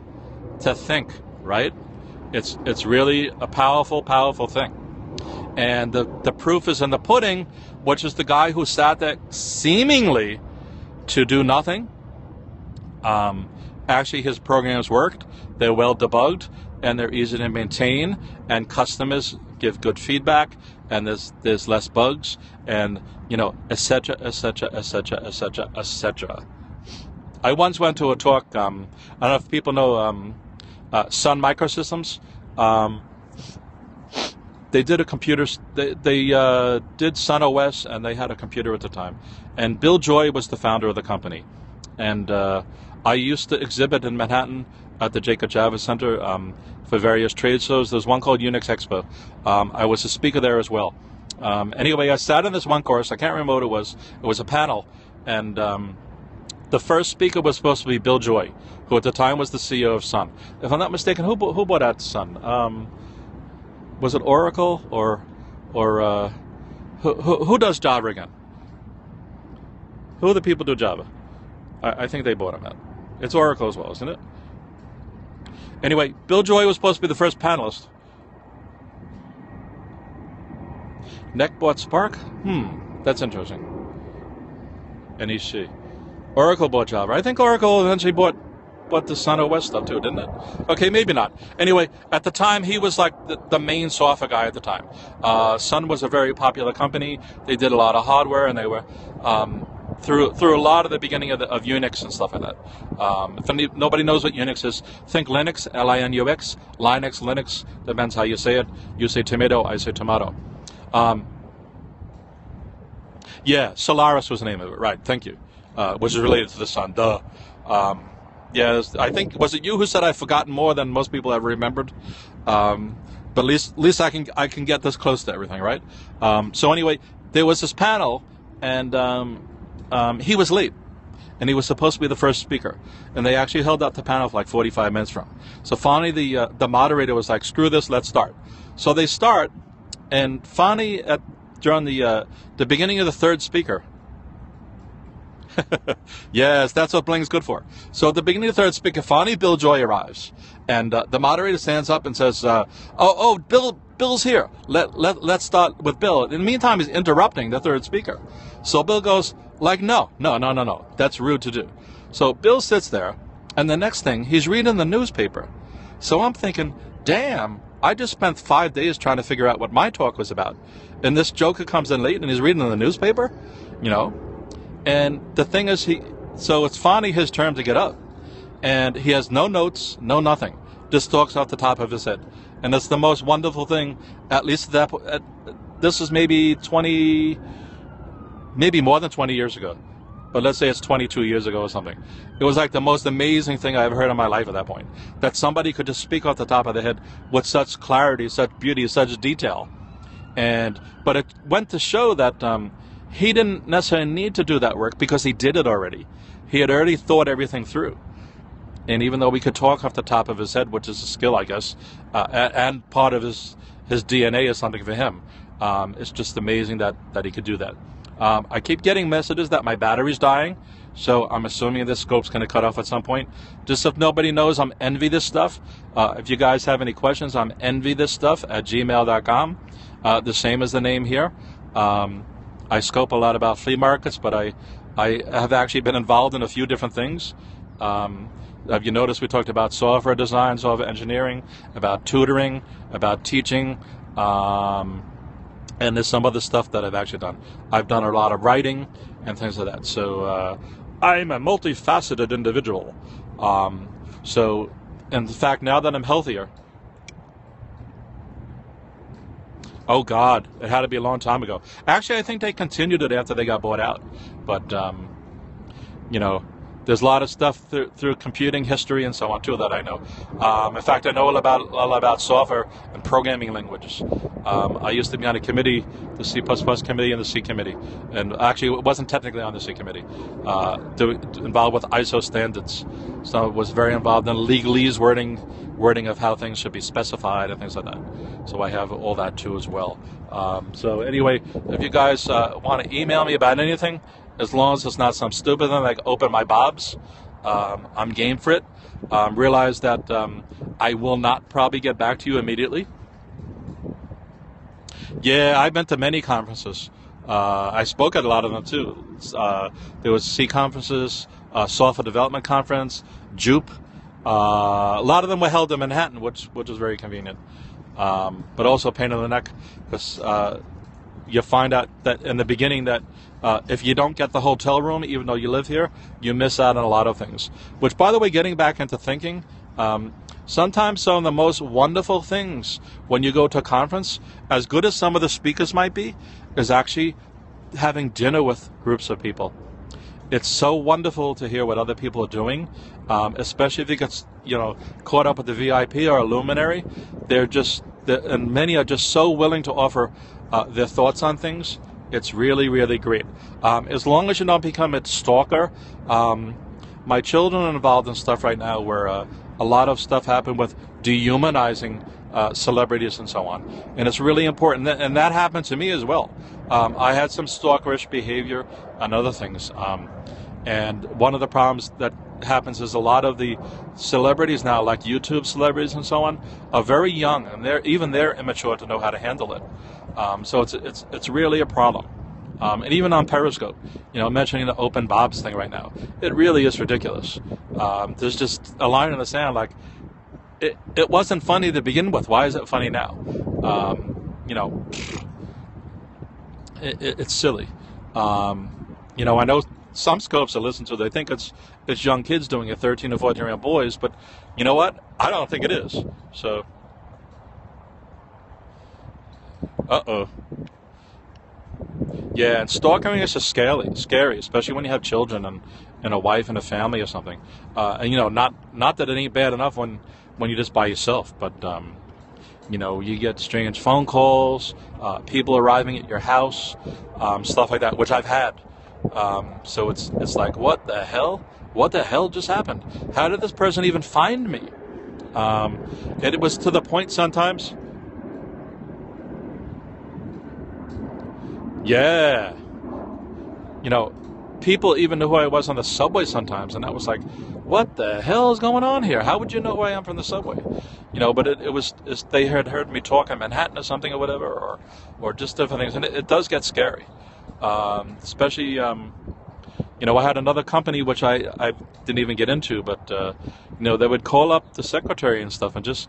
right? It's really a powerful, powerful thing. And the proof is in the pudding, which is the guy who sat there seemingly to do nothing. Actually, his programs worked. They're well debugged, and they're easy to maintain, and customers give good feedback, and there's less bugs, and etc., etc., etc., etc., etc. I once went to a talk. I don't know if people know Sun Microsystems. They did a computer. They did Sun OS, and they had a computer at the time. And Bill Joy was the founder of the company. And I used to exhibit in Manhattan at the Jacob Javits Center for various trade shows. There's one called Unix Expo. I was a speaker there as well. Anyway, I sat in this one course. I can't remember what it was. It was a panel, and the first speaker was supposed to be Bill Joy, who at the time was the CEO of Sun. If I'm not mistaken, who bought out Sun? Was it Oracle or who does Java again? Who are the people who do Java? I think they bought him out. It's Oracle as well, isn't it? Anyway, Bill Joy was supposed to be the first panelist. NEC bought Spark? That's interesting. NEC. Oracle bought Java. I think Oracle eventually bought the Sun OS stuff too, didn't it? Okay, maybe not. Anyway, at the time, he was like the main software guy at the time. Sun was a very popular company. They did a lot of hardware, and they were through a lot of the beginning of Unix and stuff like that. If nobody knows what Unix is, think Linux, Linux, Linux, depends how you say it. You say tomato, I say tomato. Yeah, Solaris was the name of it, right, thank you. Which is related to the Sun, duh. Yeah, I think, was it you who said I've forgotten more than most people have remembered? But at least I can get this close to everything, right? So anyway, there was this panel, and he was late, and he was supposed to be the first speaker, and they actually held up the panel for like 45 minutes from him. So finally, the moderator was like, "Screw this, let's start." So they start, and finally, during the beginning of the third speaker. Yes, that's what Bling's good for. So at the beginning of the third speaker, finally Bill Joy arrives, and the moderator stands up and says, Bill's here. Let's start with Bill. In the meantime, he's interrupting the third speaker. So Bill goes, no, that's rude to do. So Bill sits there, and the next thing, he's reading the newspaper. So I'm thinking, damn, I just spent 5 days trying to figure out what my talk was about. And this joker comes in late, and he's reading the newspaper, And the thing is, so it's finally his turn to get up. And he has no notes, no nothing. Just talks off the top of his head. And it's the most wonderful thing, at least this is maybe more than 20 years ago. But let's say it's 22 years ago or something. It was like the most amazing thing I ever heard in my life at that point. That somebody could just speak off the top of their head with such clarity, such beauty, such detail. But it went to show that he didn't necessarily need to do that work because he did it already. He had already thought everything through. And even though we could talk off the top of his head, which is a skill, I guess, and part of his DNA is something for him, it's just amazing that he could do that. I keep getting messages that my battery's dying, so I'm assuming this scope's going to cut off at some point. Just if nobody knows, I'm EnvyThisStuff. If you guys have any questions, I'm EnvyThisStuff@gmail.com. The same as the name here. I scope a lot about flea markets, but I have actually been involved in a few different things. Have you noticed we talked about software design, software engineering, about tutoring, about teaching, and there's some other stuff that I've actually done. I've done a lot of writing and things like that. So I'm a multifaceted individual. So in fact, now that I'm healthier, oh God, it had to be a long time ago. Actually, I think they continued it after they got bought out. But, There's a lot of stuff through computing history and so on too that I know. In fact, I know all about software and programming languages. I used to be on a committee, the C++ committee and the C committee, and actually it wasn't technically on the C committee, involved with ISO standards. So I was very involved in legalese wording of how things should be specified and things like that. So I have all that too as well. So anyway, if you guys want to email me about anything, as long as it's not some stupid thing like open my bobs, I'm game for it. Realize that I will not probably get back to you immediately. Yeah, I've been to many conferences. I spoke at a lot of them too. There was C conferences, Software Development Conference, Jupe. A lot of them were held in Manhattan, which was very convenient. But also a pain in the neck, because you find out that in the beginning that if you don't get the hotel room, even though you live here, you miss out on a lot of things. Which, by the way, getting back into thinking, sometimes some of the most wonderful things when you go to a conference, as good as some of the speakers might be, is actually having dinner with groups of people. It's so wonderful to hear what other people are doing, especially if you get caught up with the VIP or a luminary. And many are just so willing to offer their thoughts on things. It's really, really great. As long as you don't become a stalker. My children are involved in stuff right now where a lot of stuff happened with dehumanizing celebrities and so on. And it's really important. And that happened to me as well. I had some stalkerish behavior and other things. And one of the problems that happens is a lot of the celebrities now, like YouTube celebrities and so on, are very young, and they're immature to know how to handle it. So it's really a problem. And even on Periscope, mentioning the open bobs thing right now, it really is ridiculous. There's just a line in the sand, like it wasn't funny to begin with. Why is it funny now? It's silly. I know some scopes I listen to, they think it's young kids doing it, 13 or 14-year-old boys, but you know what? I don't think it is. So, yeah, and stalking is just scary, especially when you have children and a wife and a family or something. And not that it ain't bad enough when you're just by yourself, but you get strange phone calls, people arriving at your house, stuff like that, which I've had. So it's like, what the hell? What the hell just happened? How did this person even find me? And it was to the point sometimes. Yeah. People even knew who I was on the subway sometimes, and I was like, what the hell is going on here? How would you know who I am from the subway? But it was they had heard me talk in Manhattan or something or whatever, or just different things, and it does get scary. Especially, I had another company which I didn't even get into, but they would call up the secretary and stuff and just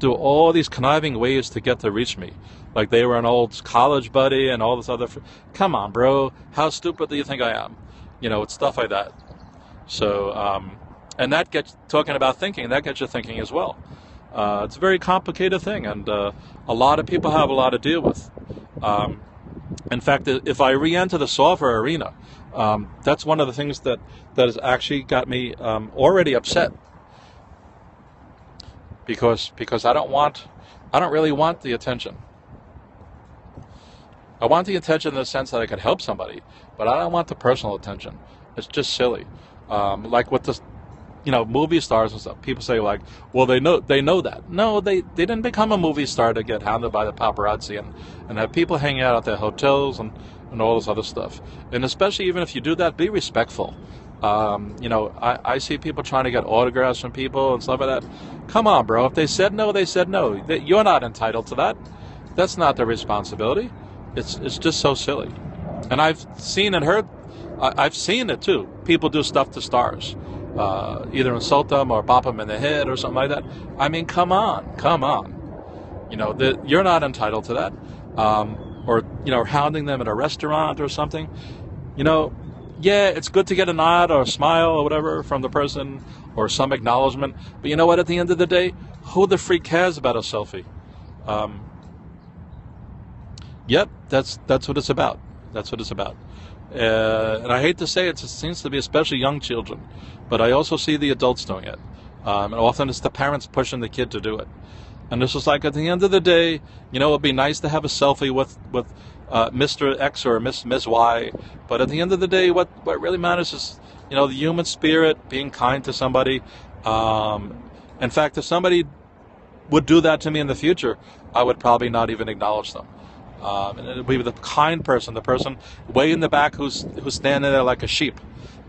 do all these conniving ways to get to reach me, like they were an old college buddy and all this other. Come on, bro, how stupid do you think I am? It's stuff like that. So, and that gets talking about thinking. That gets you thinking as well. It's a very complicated thing, and a lot of people have a lot to deal with. In fact, if I re-enter the software arena, that's one of the things that has actually got me already upset, because I don't really want the attention. I want the attention in the sense that I could help somebody, but I don't want the personal attention. It's just silly. Like with the movie stars and stuff. People say like, well, they know that. No, they didn't become a movie star to get hounded by the paparazzi and have people hanging out at their hotels and all this other stuff. And especially even if you do that, be respectful. I see people trying to get autographs from people and stuff like that. Come on, bro. If they said no, they said no. You're not entitled to that. That's not their responsibility. It's just so silly. And I've seen and heard, I've seen it too. People do stuff to stars. Either insult them or bop them in the head or something like that. I mean, come on. You're not entitled to that. Or hounding them at a restaurant or something. Yeah, it's good to get a nod or a smile or whatever from the person or some acknowledgement. But you know what? At the end of the day, who the freak cares about a selfie? Yep, that's what it's about. That's what it's about. And I hate to say it seems to be especially young children, but I also see the adults doing it. And often it's the parents pushing the kid to do it. And this is like, at the end of the day, it'd be nice to have a selfie with Mr. X or Miss Y, but at the end of the day, what really matters is, the human spirit, being kind to somebody. In fact, if somebody would do that to me in the future, I would probably not even acknowledge them. And it would be the kind person, the person way in the back who's standing there like a sheep.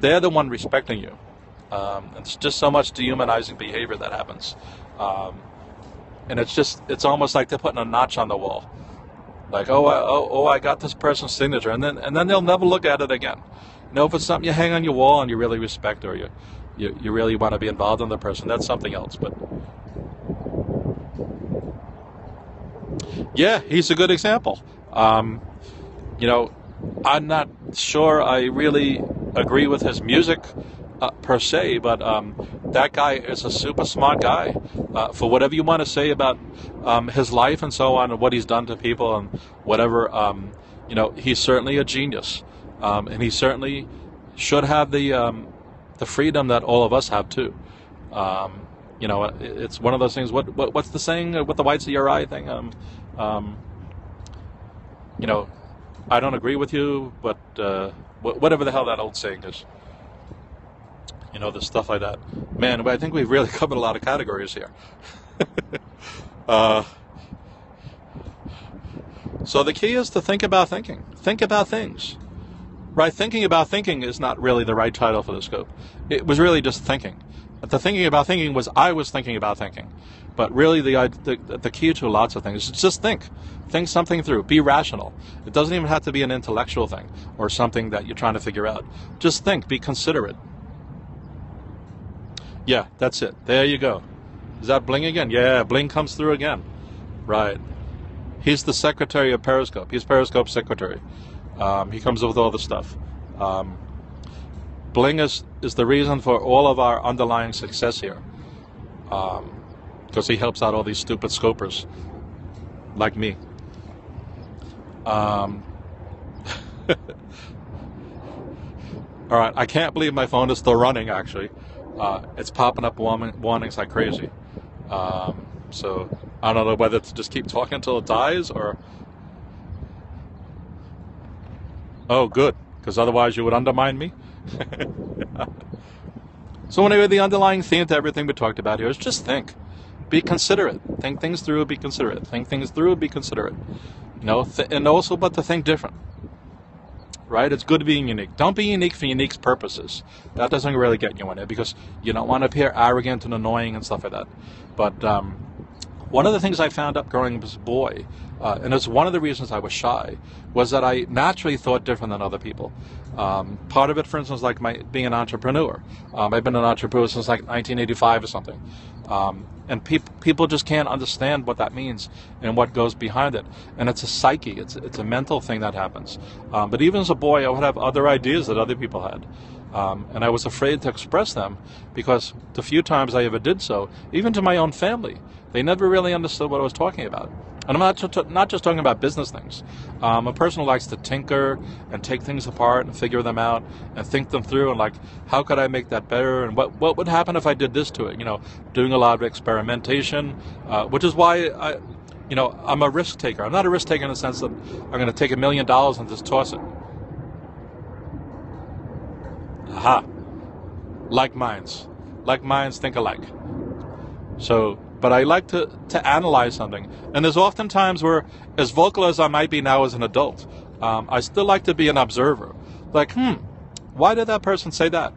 They're the one respecting you. It's just so much dehumanizing behavior that happens. And it's almost like they're putting a notch on the wall. Like, I got this person's signature, and then they'll never look at it again. If it's something you hang on your wall and you really respect, or you really want to be involved in the person, that's something else. But yeah, he's a good example. I'm not sure I really agree with his music per se, but that guy is a super smart guy. For whatever you want to say about his life and so on, and what he's done to people and whatever, he's certainly a genius, and he certainly should have the freedom that all of us have too. It's one of those things. What's the saying with the whites of your eye thing? I don't agree with you, but whatever the hell that old saying is. The stuff like that. Man, I think we've really covered a lot of categories here. So the key is to think about thinking. Think about things. Right? Thinking about thinking is not really the right title for the scope. It was really just thinking. But the thinking about thinking was I was thinking about thinking. But really the key to lots of things is just think. Think something through. Be rational. It doesn't even have to be an intellectual thing or something that you're trying to figure out. Just think. Be considerate. Yeah, that's it. There you go. Is that Bling again? Yeah, Bling comes through again. Right. He's the secretary of Periscope. He's Periscope's secretary. He comes up with all the stuff. Bling is the reason for all of our underlying success here. Because he helps out all these stupid scopers like me. All right, I can't believe my phone is still running, actually. It's popping up warnings like crazy. So I don't know whether to just keep talking until it dies or... Oh, good, because otherwise you would undermine me. So anyway, the underlying theme to everything we talked about here is just think. Be considerate. Think things through, be considerate. Think things through, be considerate. And also, but to think different. Right? It's good being unique. Don't be unique for unique purposes. That doesn't really get you in it because you don't want to appear arrogant and annoying and stuff like that. But one of the things I found up growing up as a boy, and it's one of the reasons I was shy, was that I naturally thought different than other people. Part of it, for instance, like being an entrepreneur. I've been an entrepreneur since like 1985 or something. And people just can't understand what that means and what goes behind it. And it's a psyche. It's a mental thing that happens. But even as a boy, I would have other ideas that other people had. And I was afraid to express them because the few times I ever did so, even to my own family, they never really understood what I was talking about. And I'm not just talking about business things. A person who likes to tinker and take things apart and figure them out and think them through and like, how could I make that better? And what would happen if I did this to it? Doing a lot of experimentation, which is why I'm a risk taker. I'm not a risk taker in the sense that I'm going to take $1 million and just toss it. Aha. Like minds think alike. So, but I like to analyze something. And there's often times where, as vocal as I might be now as an adult, I still like to be an observer. Like, why did that person say that?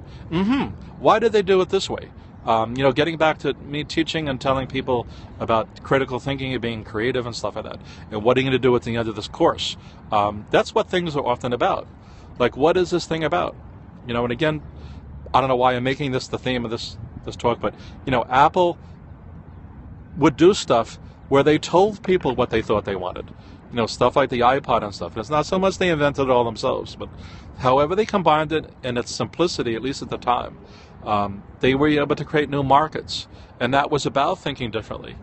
Why did they do it this way? Getting back to me teaching and telling people about critical thinking and being creative and stuff like that. And what are you going to do at the end of this course? That's what things are often about. Like, what is this thing about? And again, I don't know why I'm making this the theme of this talk, but, Apple would do stuff where they told people what they thought they wanted. Stuff like the iPod and stuff. And it's not so much they invented it all themselves, but however they combined it in its simplicity, at least at the time, they were able to create new markets. And that was about thinking differently.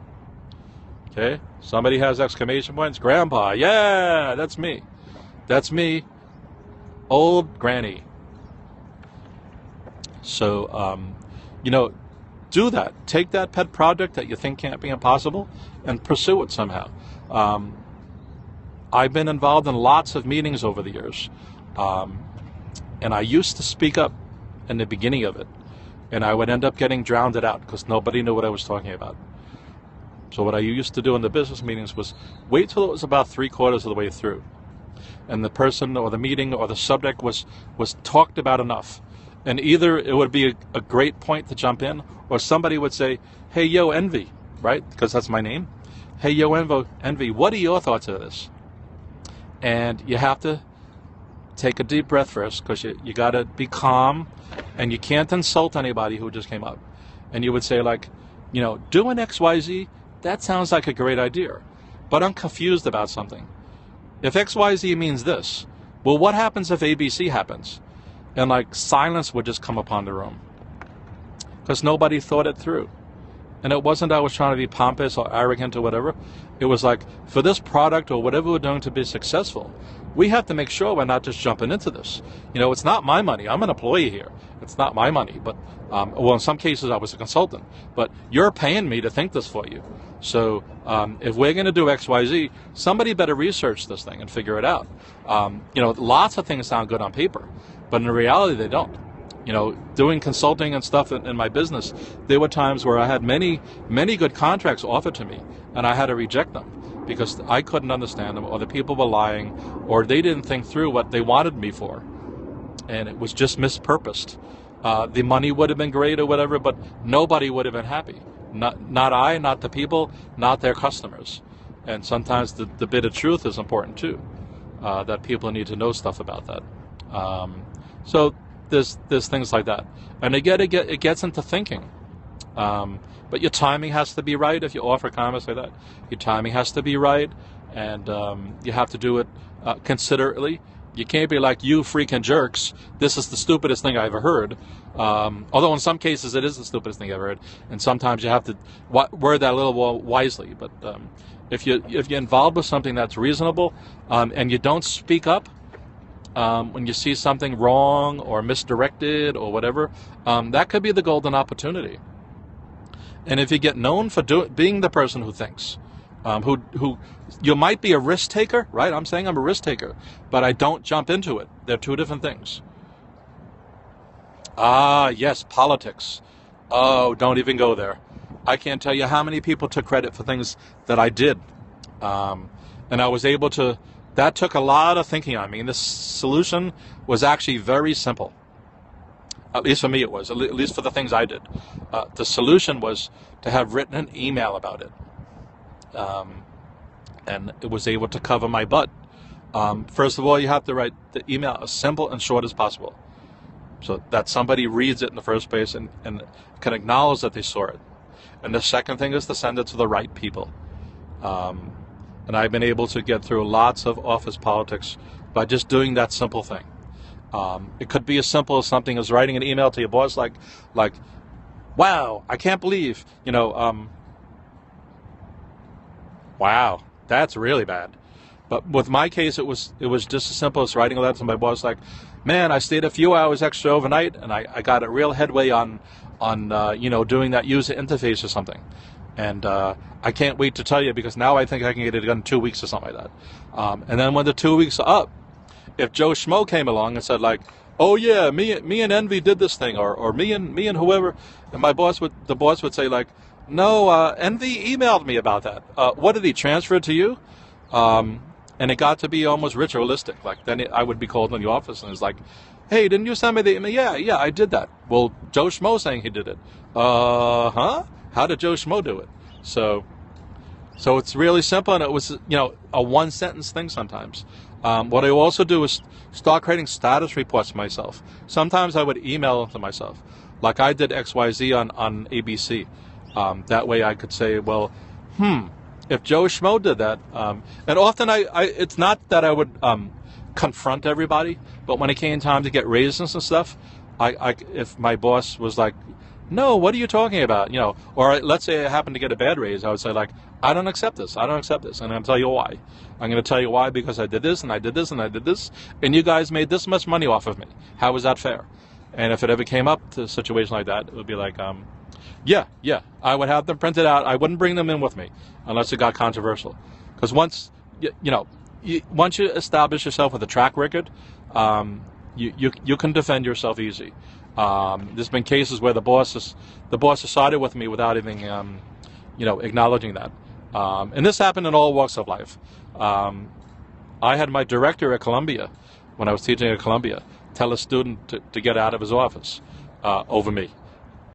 Okay? Somebody has exclamation points. Grandpa, yeah, that's me. That's me old granny. So, do that. Take that pet project that you think can't be impossible and pursue it somehow. I've been involved in lots of meetings over the years, and I used to speak up in the beginning of it, and I would end up getting drowned out because nobody knew what I was talking about. So what I used to do in the business meetings was wait till it was about 3/4 of the way through, and the person or the meeting or the subject was talked about enough. And either it would be a great point to jump in, or somebody would say, hey, yo, Envy, right? Because that's my name. Hey, yo, Envy, what are your thoughts of this? And you have to take a deep breath first, because you got to be calm, and you can't insult anybody who just came up. And you would say, like, doing XYZ, that sounds like a great idea, but I'm confused about something. If XYZ means this, well, what happens if ABC happens? And like silence would just come upon the room because nobody thought it through. And it wasn't I was trying to be pompous or arrogant or whatever. It was like, for this product or whatever we're doing to be successful, we have to make sure we're not just jumping into this. It's not my money. I'm an employee here. It's not my money. But, in some cases I was a consultant. But you're paying me to think this for you. So if we're going to do XYZ, somebody better research this thing and figure it out. Lots of things sound good on paper, but in reality they don't. Doing consulting and stuff in my business, there were times where I had many, many good contracts offered to me, and I had to reject them because I couldn't understand them, or the people were lying, or they didn't think through what they wanted me for, and it was just mispurposed. The money would have been great or whatever, but nobody would have been happy. Not I, not the people, not their customers. And sometimes the bit of truth is important too, that people need to know stuff about that. So there's things like that. And again, it gets into thinking. But your timing has to be right if you offer comments like that. Your timing has to be right, and you have to do it considerately. You can't be like, you freaking jerks, this is the stupidest thing I ever heard. Although in some cases it is the stupidest thing I ever heard. And sometimes you have to word that a little more wisely. But if you're involved with something that's reasonable, and you don't speak up when you see something wrong or misdirected or whatever, that could be the golden opportunity. And if you get known for being the person who thinks, who you might be a risk taker, right? I'm saying I'm a risk taker, but I don't jump into it. They're two different things. Yes, politics. Oh, don't even go there. I can't tell you how many people took credit for things that I did. And I was able to, that took a lot of thinking on me. And the solution was actually very simple. At least for me it was, at least for the things I did. The solution was to have written an email about it. And it was able to cover my butt. First of all, you have to write the email as simple and short as possible, so that somebody reads it in the first place and can acknowledge that they saw it. And the second thing is to send it to the right people. And I've been able to get through lots of office politics by just doing that simple thing. It could be as simple as something as writing an email to your boss like, wow, I can't believe, wow, that's really bad. But with my case, it was just as simple as writing a letter to my boss like, man, I stayed a few hours extra overnight, and I got a real headway on doing that user interface or something. And I can't wait to tell you, because now I think I can get it done in 2 weeks or something like that. And then when the 2 weeks are up, if Joe Schmo came along and said like, oh yeah, me and Envy did this thing, or me and whoever, and the boss would say like, no, Envy emailed me about that. What did he transfer it to you? And it got to be almost ritualistic. Like then I would be called in the office and it's like, hey, didn't you send me the email? Yeah, I did that. Well, Joe Schmo saying he did it. How did Joe Schmo do it? So it's really simple, and it was a one sentence thing sometimes. What I also do is start creating status reports myself. Sometimes I would email them to myself, like I did XYZ on ABC. That way I could say, well, if Joe Schmo did that, and often it's not that I would confront everybody, but when it came time to get raises and stuff, if my boss was like, no, what are you talking about? Or let's say I happened to get a bad raise, I would say like, I don't accept this. I don't accept this. And I'm going to tell you why. I'm going to tell you why, because I did this, and I did this, and I did this, and you guys made this much money off of me. How is that fair? And if it ever came up to a situation like that, it would be like, yeah, I would have them printed out. I wouldn't bring them in with me unless it got controversial. Because once, once you establish yourself with a track record, you can defend yourself easy. There's been cases where the boss has sided with me without even, acknowledging that. And this happened in all walks of life. I had my director at Columbia, when I was teaching at Columbia, tell a student to get out of his office over me.